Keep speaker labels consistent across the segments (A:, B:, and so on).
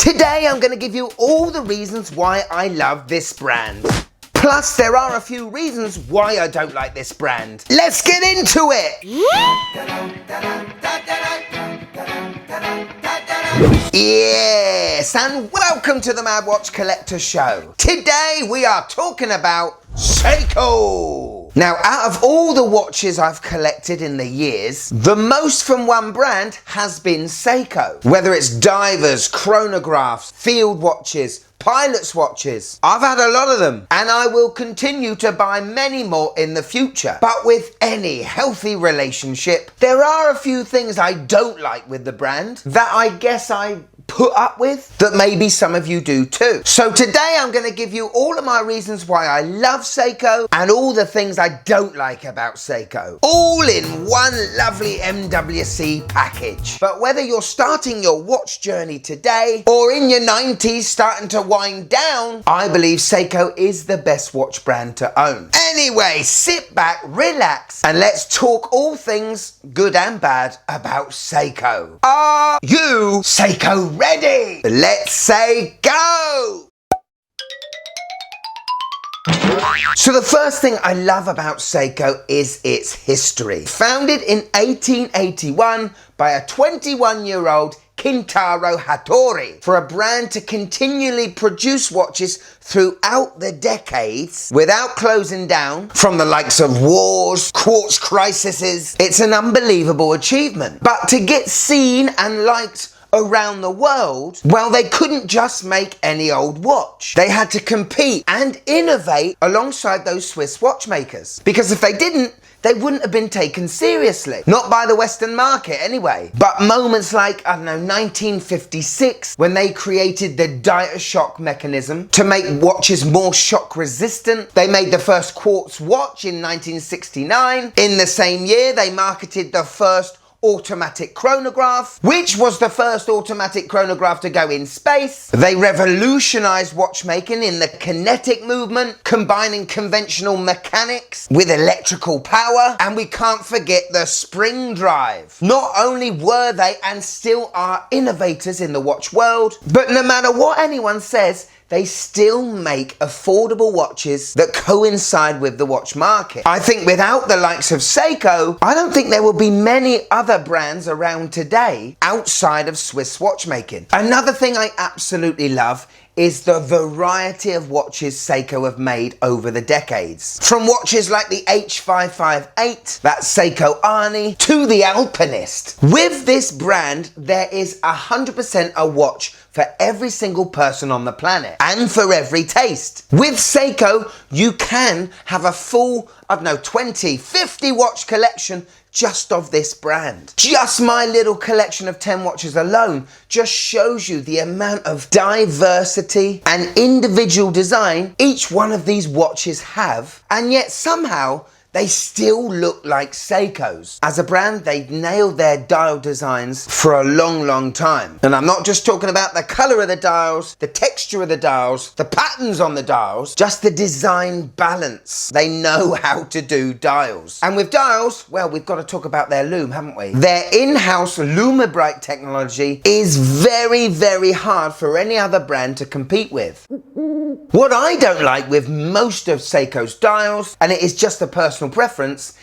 A: Today I'm going to give you all the reasons why I love this brand. Plus, there are a few reasons why I don't like this brand. Let's get into it! Yes, and welcome to the Mad Watch Collector Show. Today we are talking about Seiko. Now, out of all the watches I've collected in the years, the most from one brand has been Seiko. Whether it's divers, chronographs, field watches, pilot's watches. I've had a lot of them and I will continue to buy many more in the future. But with any healthy relationship, there are a few things I don't like with the brand that I guess I put up with that maybe some of you do too. So today I'm going to give you all of my reasons why I love Seiko and all the things I don't like about Seiko. All in one lovely MWC package. But whether you're starting your watch journey today or in your 90s starting to wind down, I believe Seiko is the best watch brand to own. Anyway, sit back, relax, and let's talk all things good and bad about Seiko. Are you Seiko ready? Let's say go! So the first thing I love about Seiko is its history. Founded in 1881 by a 21-year-old Kintaro Hattori, for a brand to continually produce watches throughout the decades without closing down from the likes of wars, quartz crises, it's an unbelievable achievement. But to get seen and liked around the world, well, they couldn't just make any old watch. They had to compete and innovate alongside those Swiss watchmakers. Because if they didn't, they wouldn't have been taken seriously. Not by the Western market anyway. But moments like, 1956, when they created the Dieter shock mechanism to make watches more shock resistant. They made the first quartz watch in 1969. In the same year, they marketed the first automatic chronograph, which was the first automatic chronograph to go in space. They revolutionized watchmaking in the kinetic movement, combining conventional mechanics with electrical power, and we can't forget the spring drive. Not only were they and still are innovators in the watch world, but no matter what anyone says, they still make affordable watches that coincide with the watch market. I think without the likes of Seiko, I don't think there will be many other brands around today outside of Swiss watchmaking. Another thing I absolutely love is the variety of watches Seiko have made over the decades. From watches like the H558, that's Seiko Arni, to the Alpinist. With this brand, there is 100% a watch for every single person on the planet and for every taste. With Seiko, you can have a full, 20, 50 watch collection just of this brand. Just my little collection of 10 watches alone just shows you the amount of diversity and individual design each one of these watches have, and yet somehow they still look like Seiko's. As a brand, they've nailed their dial designs for a long, long time. And I'm not just talking about the color of the dials, the texture of the dials, the patterns on the dials, just the design balance. They know how to do dials. And with dials, well, we've got to talk about their lume, haven't we? Their in-house Lumibrite technology is very, very hard for any other brand to compete with. What I don't like with most of Seiko's dials, and it is just a personal preference,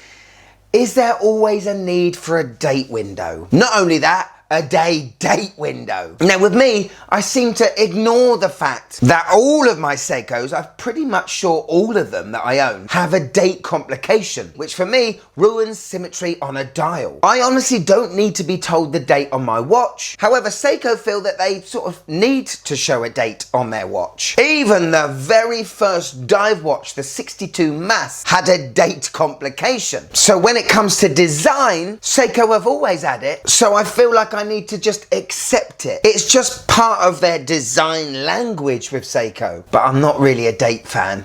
A: is there always a need for a date window. Not only that, a date window. Now with me, I seem to ignore the fact that all of my Seikos, I'm pretty much sure all of them that I own, have a date complication, which for me ruins symmetry on a dial. I honestly don't need to be told the date on my watch. However, Seiko feel that they sort of need to show a date on their watch. Even the very first dive watch, the 62 Mass, had a date complication. So when it comes to design, Seiko have always had it, so I feel like I need to just accept it. It's just part of their design language with Seiko, but I'm not really a date fan.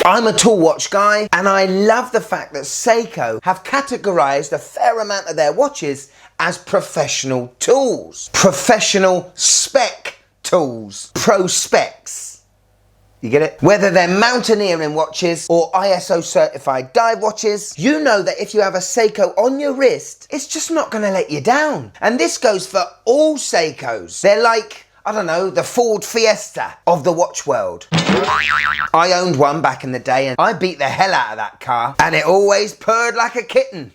A: I'm a tool watch guy, and I love the fact that Seiko have categorized a fair amount of their watches as professional tools. Professional spec tools. Pro specs. You get it? Whether they're mountaineering watches or ISO certified dive watches, you know that if you have a Seiko on your wrist, it's just not going to let you down. And this goes for all Seikos. They're like I don't know, the Ford Fiesta of the watch world. I owned one back in the day and I beat the hell out of that car and it always purred like a kitten.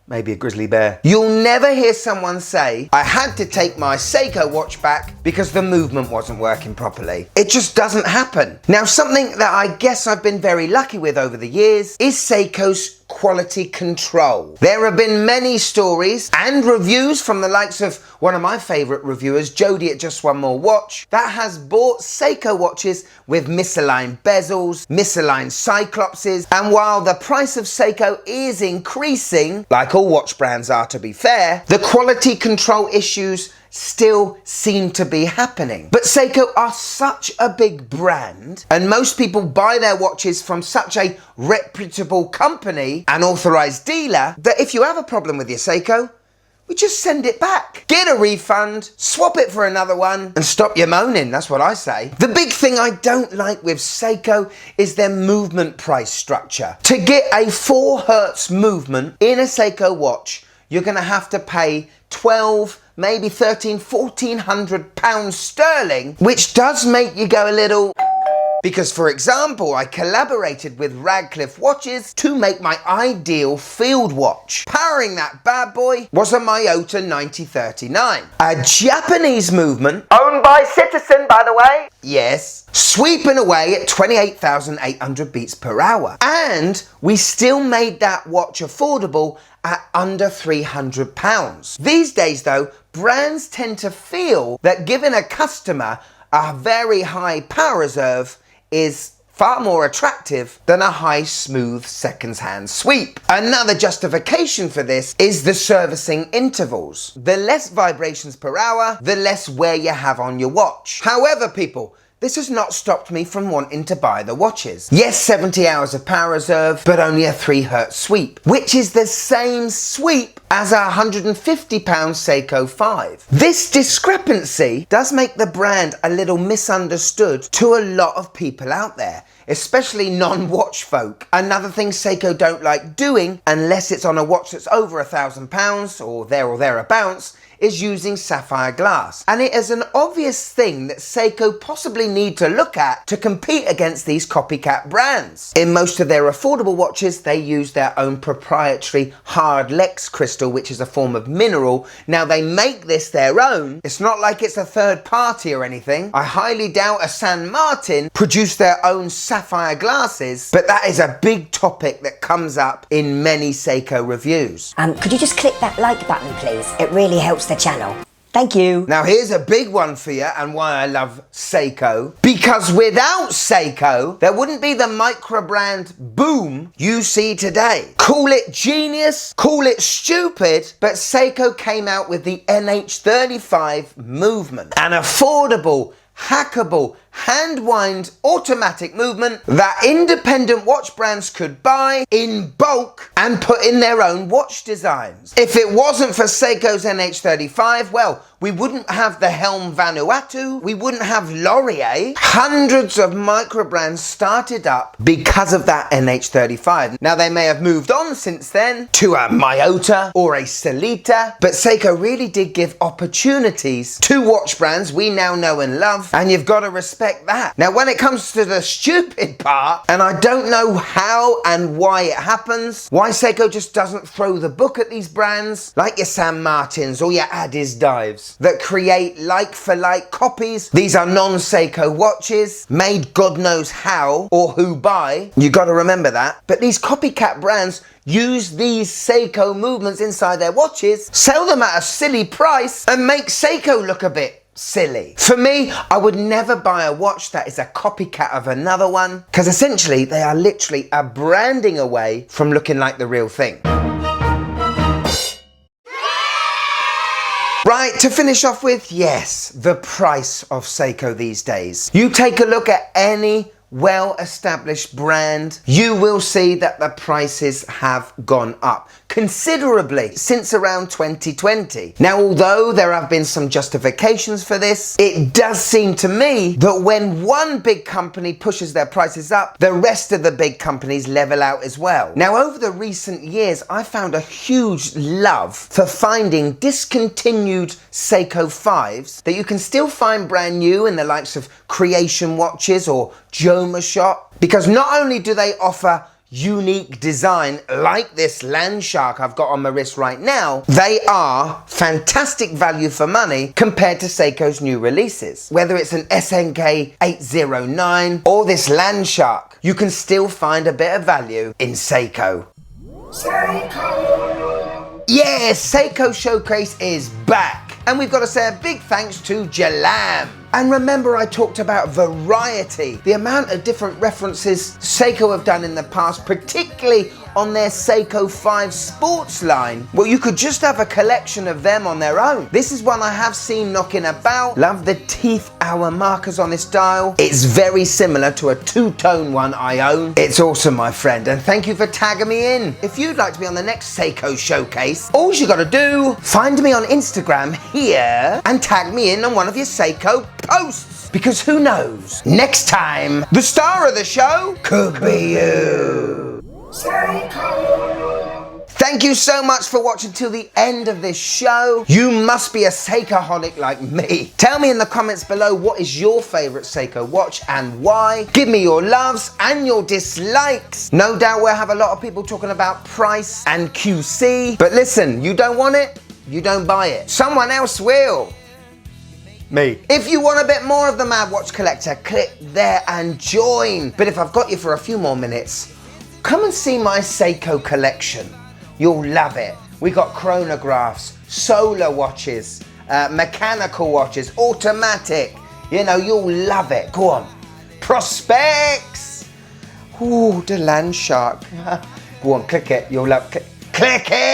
A: Maybe a grizzly bear. You'll never hear someone say, I had to take my Seiko watch back because the movement wasn't working properly. It just doesn't happen. Now, something that I guess I've been very lucky with over the years is Seiko's quality control. There have been many stories and reviews from the likes of one of my favourite reviewers, Jody at Just One More Watch, that has bought Seiko watches with misaligned bezels, misaligned cyclopses, and while the price of Seiko is increasing, like all watch brands are to be fair, the quality control issues still seem to be happening. But Seiko are such a big brand and most people buy their watches from such a reputable company and authorized dealer that if you have a problem with your Seiko, we just send it back. Get a refund, swap it for another one, and stop your moaning, that's what I say. The big thing I don't like with Seiko is their movement price structure. To get a 4 Hertz movement in a Seiko watch, you're gonna have to pay 12, maybe 13, 1400 pounds sterling, which does make you go a little... Because, for example, I collaborated with Radcliffe Watches to make my ideal field watch. Powering that bad boy was a Miyota 9039. A Japanese movement, owned by Citizen, by the way. Yes. Sweeping away at 28,800 beats per hour. And we still made that watch affordable at under £300. These days, though, brands tend to feel that giving a customer a very high power reserve is far more attractive than a high smooth second-hand sweep. Another justification for this is the servicing intervals. The less vibrations per hour, the less wear you have on your watch. However, people, this has not stopped me from wanting to buy the watches. Yes, 70 hours of power reserve, but only a 3 Hertz sweep, which is the same sweep as a £150 Seiko 5. This discrepancy does make the brand a little misunderstood to a lot of people out there, especially non-watch folk. Another thing Seiko don't like doing, unless it's on a watch that's over £1,000 or thereabouts, is using sapphire glass. And it is an obvious thing that Seiko possibly need to look at to compete against these copycat brands. In most of their affordable watches, they use their own proprietary hard Lex crystal, which is a form of mineral. Now, they make this their own. It's not like it's a third party or anything. I highly doubt a San Martin produced their own sapphire glasses, but that is a big topic that comes up in many Seiko reviews.
B: Could you just click that like button, please? It really helps the channel. Thank you.
A: Now here's a big one for you and why I love Seiko. Because without Seiko, there wouldn't be the Microbrand boom you see today. Call it genius, call it stupid, but Seiko came out with the NH35 movement. An affordable, hackable, hand-wind automatic movement that independent watch brands could buy in bulk and put in their own watch designs. If it wasn't for Seiko's NH35, well, we wouldn't have the Helm Vanuatu, we wouldn't have Laurier. Hundreds of microbrands started up because of that NH35. Now, they may have moved on since then to a Miyota or a Sellita, but Seiko really did give opportunities to watch brands we now know and love, and you've got to respect that. Now, when it comes to the stupid part, and I don't know how and why it happens, why Seiko just doesn't throw the book at these brands, like your San Martins or your Addis Dives, that create like-for-like copies. These are non-Seiko watches, made God knows how or who by. You got to remember that. But these copycat brands use these Seiko movements inside their watches, sell them at a silly price, and make Seiko look a bit silly. For me, I would never buy a watch that is a copycat of another one, because essentially they are literally a branding away from looking like the real thing. Right, to finish off with, yes, the price of Seiko these days. You take a look at any well-established brand, you will see that the prices have gone up considerably since around 2020. Now, although there have been some justifications for this, it does seem to me that when one big company pushes their prices up, the rest of the big companies level out as well. Now, over the recent years, I found a huge love for finding discontinued Seiko 5s that you can still find brand new in the likes of Creation Watches or Joma Shop, because not only do they offer unique design like this land shark I've got on my wrist right now, they are fantastic value for money compared to Seiko's new releases. Whether it's an SNK 809 or this land shark, you can still find a bit of value in Seiko. Yeah, Seiko Showcase is back, and we've got to say a big thanks to Jalam. And remember, I talked about variety, the amount of different references Seiko have done in the past, particularly on their Seiko 5 sports line. Well, you could just have a collection of them on their own. This is one I have seen knocking about. Love the teeth hour markers on this dial. It's very similar to a two-tone one I own. It's awesome, my friend, and thank you for tagging me in. If you'd like to be on the next Seiko Showcase, all you gotta do, find me on Instagram here and tag me in on one of your Seiko posts. Because who knows, next time, the star of the show could be you. Thank you so much for watching till the end of this show. You must be a Seikoholic like me. Tell me in the comments below, what is your favorite Seiko watch and why? Give me your loves and your dislikes. No doubt we'll have a lot of people talking about price and QC, but listen, you don't want it, you don't buy it. Someone else will. Me. If you want a bit more of the Mad Watch Collector, click there and join. But if I've got you for a few more minutes, come and see my Seiko collection. You'll love it. We got chronographs, solar watches, mechanical watches, automatic. You know, you'll love it. Go on. Prospects. Ooh, the land shark. Go on, click it. You'll love it. Click it.